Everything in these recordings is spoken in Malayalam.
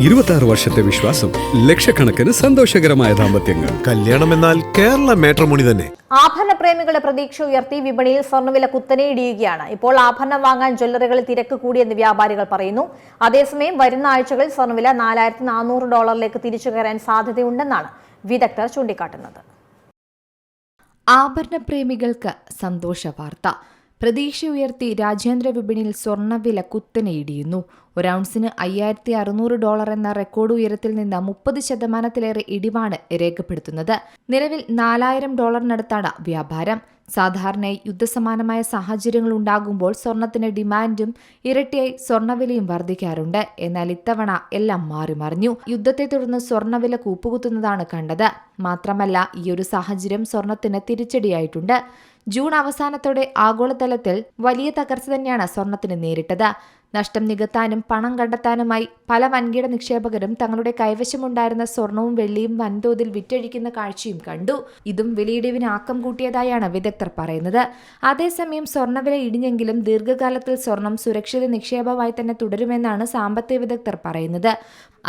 26 വർഷത്തെ വിശ്വാസം, ലക്ഷക്കണക്കിന് സന്തോഷകരമായ ദാമ്പത്യങ്ങൾ. കല്യാണം എന്നാൽ കേരള മാട്രിമോണി തന്നെ. ആഭരണ പ്രേമികളുടെ പ്രതീക്ഷ ഉയർത്തി വിപണിയിൽ സ്വർണ്ണവില കുത്തനെ ഇടിയുകയാണ്. ഇപ്പോൾ ആഭരണം വാങ്ങാൻ ജ്വല്ലറികളിൽ തിരക്ക് കൂടിയെന്ന് വ്യാപാരികൾ പറയുന്നു. അതേസമയം വരുന്ന ആഴ്ചകളിൽ സ്വർണ്ണവില $4400 തിരിച്ചു കയറാൻ സാധ്യതയുണ്ടെന്നാണ് വിദഗ്ധർ ചൂണ്ടിക്കാട്ടുന്നത്. ആഭരണ പ്രേമികൾക്ക് സന്തോഷ വാർത്ത. പ്രതീക്ഷയുയർത്തി രാജ്യാന്തര വിപണിയിൽ സ്വർണ്ണവില കുത്തനെ ഇടിയുന്നു. ഒരൗൺസിന് $5600 എന്ന റെക്കോർഡ് ഉയരത്തിൽ നിന്ന് 30% ഇടിവാണ് രേഖപ്പെടുത്തുന്നത്. നിലവിൽ $4000 വ്യാപാരം. സാധാരണയായി യുദ്ധസമാനമായ സാഹചര്യങ്ങൾ ഉണ്ടാകുമ്പോൾ സ്വർണത്തിന് ഡിമാൻഡും ഇരട്ടിയായി സ്വർണ്ണവിലയും വർദ്ധിക്കാറുണ്ട്. എന്നാൽ ഇത്തവണ എല്ലാം മാറിമറിഞ്ഞു. യുദ്ധത്തെ തുടർന്ന് സ്വർണ്ണവില കൂപ്പുകുത്തുന്നതാണ് കണ്ടത്. മാത്രമല്ല, ഈ ഒരു സാഹചര്യം സ്വർണത്തിന് തിരിച്ചടിയായിട്ടുണ്ട്. ജൂൺ അവസാനത്തോടെ ആഗോളതലത്തിൽ വലിയ തകർച്ച തന്നെയാണ് സ്വർണത്തിന് നേരിട്ടത്. നഷ്ടം നികത്താനും പണം കണ്ടെത്താനുമായി പല വൻകിട നിക്ഷേപകരും തങ്ങളുടെ കൈവശമുണ്ടായിരുന്ന സ്വർണവും വെള്ളിയും വൻതോതിൽ വിറ്റഴിക്കുന്ന കാഴ്ചയും കണ്ടു. ഇതും വിലയിടിവിന് ആക്കം കൂട്ടിയതായാണ് വിദഗ്ധർ പറയുന്നത്. അതേസമയം സ്വർണ്ണവില ഇടിഞ്ഞെങ്കിലും ദീർഘകാലത്തിൽ സ്വർണം സുരക്ഷിത നിക്ഷേപമായി തന്നെ തുടരുമെന്നാണ് സാമ്പത്തിക വിദഗ്ധർ പറയുന്നത്.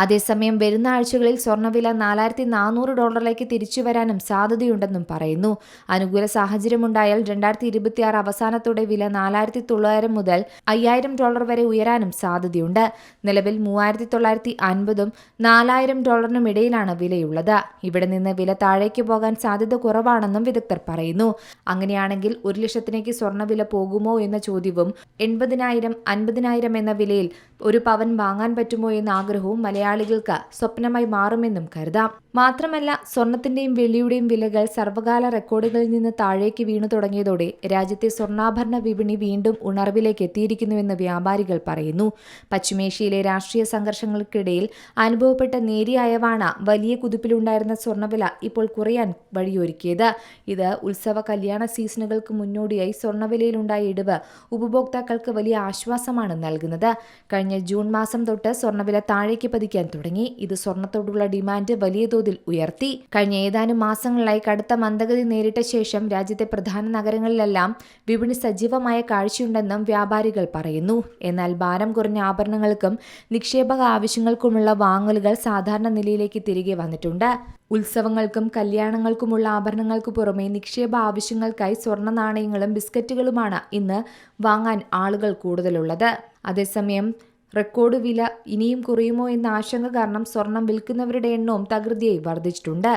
അതേസമയം വരുന്ന ആഴ്ചകളിൽ സ്വർണ്ണവില $4400 തിരിച്ചു വരാനും സാധ്യതയുണ്ടെന്നും പറയുന്നു. അനുകൂല സാഹചര്യമുണ്ടായാൽ 2026 അവസാനത്തോടെ വില $4900 മുതൽ $5000 വരെ ഉയരാനും സാധ്യതയുണ്ട്. നിലവിൽ $3950 $4000 ഇടയിലാണ് വിലയുള്ളത്. ഇവിടെ നിന്ന് വില താഴേക്ക് പോകാൻ സാധ്യത കുറവാണെന്നും വിദഗ്ധർ പറയുന്നു. അങ്ങനെയാണെങ്കിൽ 1 ലക്ഷത്തിലേക്ക് സ്വർണ്ണവില പോകുമോ എന്ന ചോദ്യവും 80,000 50,000 എന്ന വിലയിൽ ഒരു പവൻ വാങ്ങാൻ പറ്റുമോ എന്ന ആഗ്രഹവും മലയാളികൾക്ക് സ്വപ്നമായി മാറുമെന്നും കരുതാം. മാത്രമല്ല, സ്വർണത്തിന്റെയും വെള്ളിയുടെയും വിലകൾ സർവകാല റെക്കോർഡുകളിൽ നിന്ന് താഴേക്ക് വീണു തുടങ്ങിയതോടെ രാജ്യത്തെ സ്വർണ്ണാഭരണ വിപണി വീണ്ടും ഉണർവിലേക്ക് എത്തിയിരിക്കുന്നുവെന്ന് വ്യാപാരികൾ പറയുന്നു. പശ്ചിമേഷ്യയിലെ രാഷ്ട്രീയ സംഘർഷങ്ങൾക്കിടയിൽ അനുഭവപ്പെട്ട നേരിയ അയവാണ് വലിയ കുതിപ്പിലുണ്ടായിരുന്ന സ്വർണ്ണവില ഇപ്പോൾ കുറയാൻ വഴിയൊരുക്കിയത്. ഇത് ഉത്സവ കല്യാണ സീസണുകൾക്ക് മുന്നോടിയായി സ്വർണ്ണവിലയിലുണ്ടായ ഇടിവ് ഉപഭോക്താക്കൾക്ക് വലിയ ആശ്വാസമാണ് നൽകുന്നത്. കഴിഞ്ഞ ജൂൺ മാസം തൊട്ട് സ്വർണ്ണവില താഴേക്ക് പതിക്കാൻ തുടങ്ങി. ഇത് സ്വർണ്ണത്തോടുള്ള ഡിമാൻഡ് വലിയ തോതിൽ ഉയർത്തി. കഴിഞ്ഞ ഏതാനും മാസങ്ങളായി കടുത്ത മന്ദഗതി നേരിട്ട ശേഷം രാജ്യത്തെ പ്രധാന നഗരങ്ങളിലെല്ലാം വിപണി സജീവമായ കാഴ്ചയുണ്ടെന്നും വ്യാപാരികൾ പറയുന്നു. എന്നാൽ ഭാരം കുറഞ്ഞ ആഭരണങ്ങൾക്കും നിക്ഷേപക ആവശ്യങ്ങൾക്കുമുള്ള വാങ്ങലുകൾ സാധാരണ നിലയിലേക്ക് തിരികെ വന്നിട്ടുണ്ട്. ഉത്സവങ്ങൾക്കും കല്യാണങ്ങൾക്കുമുള്ള ആഭരണങ്ങൾക്ക് പുറമെ നിക്ഷേപ ആവശ്യങ്ങൾക്കായി സ്വർണ്ണ നാണയങ്ങളും ബിസ്ക്കറ്റുകളുമാണ് ഇന്ന് വാങ്ങാൻ ആളുകൾ കൂടുതലുള്ളത്. അതേസമയം റെക്കോർഡ് വില ഇനിയും കുറയുമോ എന്ന ആശങ്ക കാരണം സ്വർണം വിൽക്കുന്നവരുടെ എണ്ണവും തകൃതിയായി വർദ്ധിച്ചിട്ടുണ്ട്.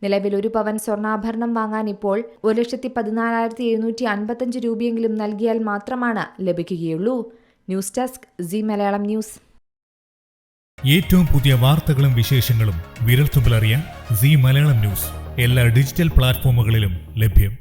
നിലവിൽ ഒരു പവൻ സ്വർണ്ണാഭരണം വാങ്ങാൻ ഇപ്പോൾ 1,14,755 രൂപയെങ്കിലും നൽകിയാൽ മാത്രമാണ് ലഭിക്കുകയുള്ളൂ. News desk C Malayalam news. ഏറ്റവും പുതിയ വാർത്തകളും വിശേഷങ്ങളും വിരൽത്തുമ്പിലറിയാൻ സി മലയാളം ന്യൂസ് എല്ലാ ഡിജിറ്റൽ പ്ലാറ്റ്ഫോമുകളിലും ലഭ്യം.